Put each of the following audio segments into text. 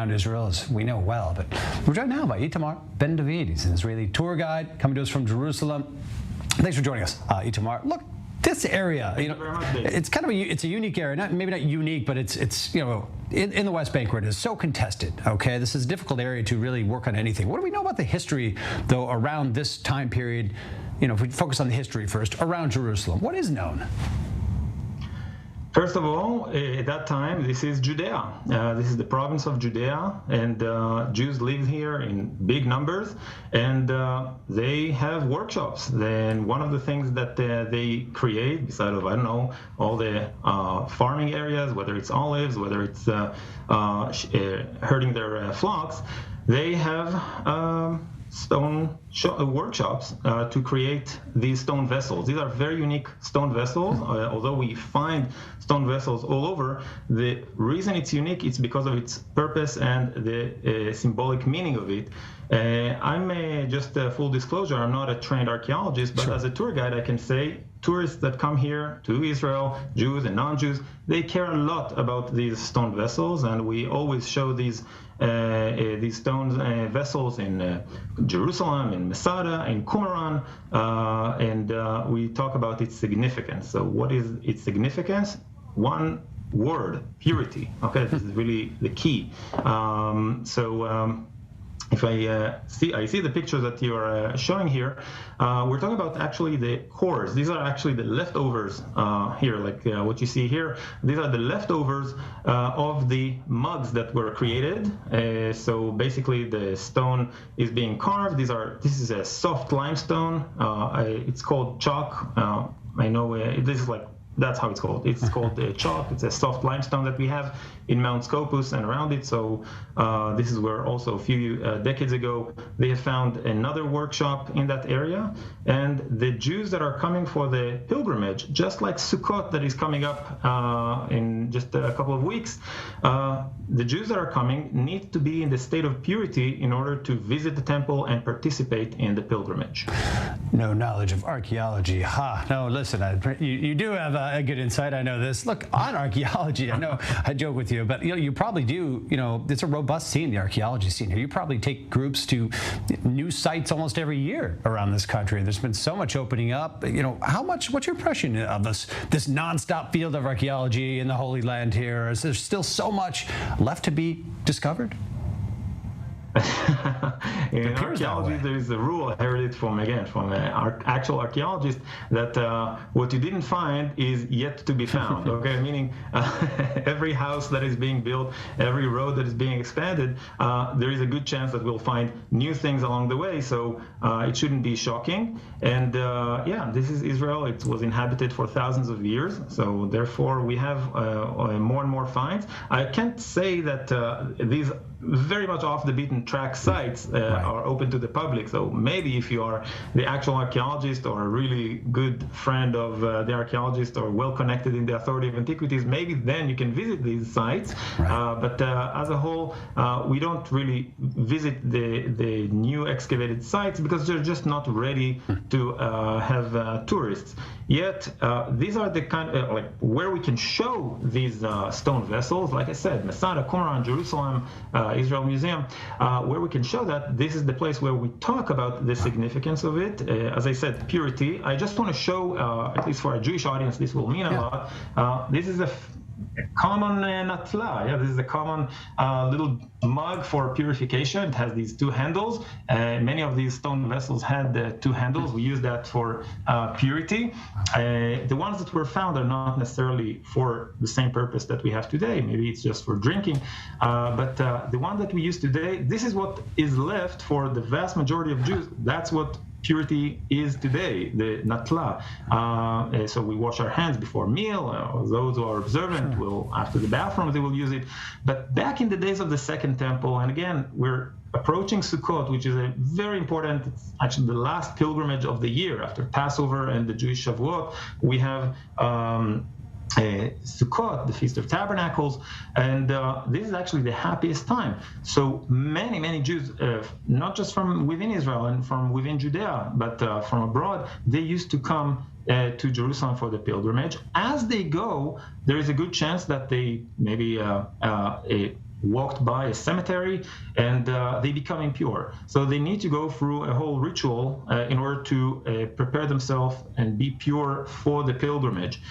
around Israel, as we know well. But we're joined now by Itamarbndvd. He's an Israeli tour guide coming to us from Jerusalem. Thanks for joining us, Itamar. Look, this area, it's kind of it's a unique area. Maybe not unique, but it's in the West Bank where it is so contested. Okay, this is a difficult area to really work on anything. What do we know about the history, though, around this time period? If we focus on the history first, around Jerusalem, what is known? First of all, at that time, this is Judea. This is the province of Judea, and Jews live here in big numbers, and they have workshops. Then one of the things that they create, beside of, I don't know, all the farming areas, whether it's olives, whether it's herding their flocks, they have stone workshops to create these stone vessels. These are very unique stone vessels. Although we find stone vessels all over, the reason it's unique is because of its purpose and the symbolic meaning of it. I'm just full disclosure, I'm not a trained archaeologist, but as a tour guide, I can say tourists that come here to Israel, Jews and non-Jews, they care a lot about these stone vessels, and we always show these stone vessels in Jerusalem, in Masada, in Qumran, and we talk about its significance. So what is its significance? One word: purity. Okay, this is really the key. If I see the picture that you are showing here, we're talking about actually the cores. These are actually the leftovers here, like what you see here. These are the leftovers of the mugs that were created. So basically, the stone is being carved. This is a soft limestone. It's called chalk. I know this is like. That's how it's called. It's called chalk. It's a soft limestone that we have in Mount Scopus and around it. So this is where also a few decades ago they have found another workshop in that area. And the Jews that are coming for the pilgrimage, just like Sukkot that is coming up in just a couple of weeks, the Jews that are coming need to be in the state of purity in order to visit the temple and participate in the pilgrimage. No knowledge of archaeology. No, listen, you do have a good insight. I know this. Look, on archaeology, I know I joke with you, but you probably do, it's a robust scene, the archaeology scene here. You probably take groups to new sites almost every year around this country. There's been so much opening up. What's your impression of this nonstop field of archaeology in the Holy Land here? Is there still so much left to be discovered? In archaeology, there is a rule I heard it from actual archaeologists that what you didn't find is yet to be found. Okay, meaning every house that is being built, every road that is being expanded, there is a good chance that we'll find new things along the way. So it shouldn't be shocking. And this is Israel. It was inhabited for thousands of years. So therefore, we have more and more finds. I can't say that these very much off the beaten track sites are open to the public. So maybe if you are the actual archaeologist or a really good friend of the archaeologist or well connected in the Authority of Antiquities, maybe then you can visit these sites. But as a whole, we don't really visit the new excavated sites because they're just not ready to have tourists. Yet these are the kind of like where we can show these stone vessels. Like I said, Masada, Qumran, Jerusalem, Israel Museum, where we can show that this is the place where we talk about the significance of it. As I said, purity. I just want to show, at least for a Jewish audience, this will mean a lot. This is a common natla. This is a common little mug for purification. It has these two handles. Many of these stone vessels had two handles. We use that for purity. The ones that were found are not necessarily for the same purpose that we have today. Maybe it's just for drinking. But the one that we use today, this is what is left for the vast majority of Jews. That's what purity is today, the natla. So we wash our hands before meal. Those who are observant will, after the bathroom, they will use it. But back in the days of the Second Temple, and again, we're approaching Sukkot, which is a very important, it's actually the last pilgrimage of the year after Passover and the Jewish Shavuot. We have Sukkot, the Feast of Tabernacles, and this is actually the happiest time. So many Jews, not just from within Israel and from within Judea, but from abroad, they used to come to Jerusalem for the pilgrimage. As they go, there is a good chance that they maybe walked by a cemetery, and they become impure. So they need to go through a whole ritual in order to prepare themselves and be pure for the pilgrimage.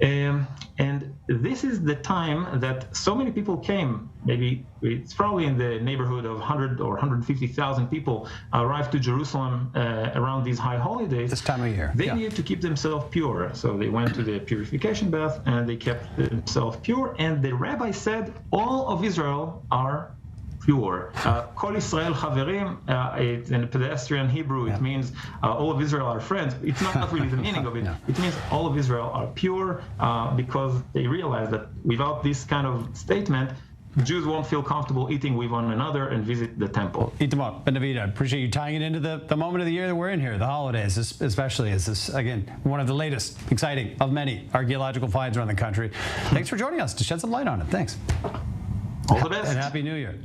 And this is the time that so many people came. Maybe it's probably in the neighborhood of 100 or 150,000 people arrived to Jerusalem around these high holidays. This time of year. They needed to keep themselves pure. So they went to the purification bath and they kept themselves pure. And the rabbi said, all of Israel are pure. Kol Israel Chaverim, it's in pedestrian Hebrew, it means all of Israel are friends. It's not really the meaning of it. It means all of Israel are pure because they realize that without this kind of statement, Jews won't feel comfortable eating with one another and visit the temple. Itamarbndvd, I appreciate you tying it into the moment of the year that we're in here, the holidays, especially as this, again, one of the latest, exciting of many archaeological finds around the country. Thanks for joining us to shed some light on it. Thanks. All the best. And Happy New Year.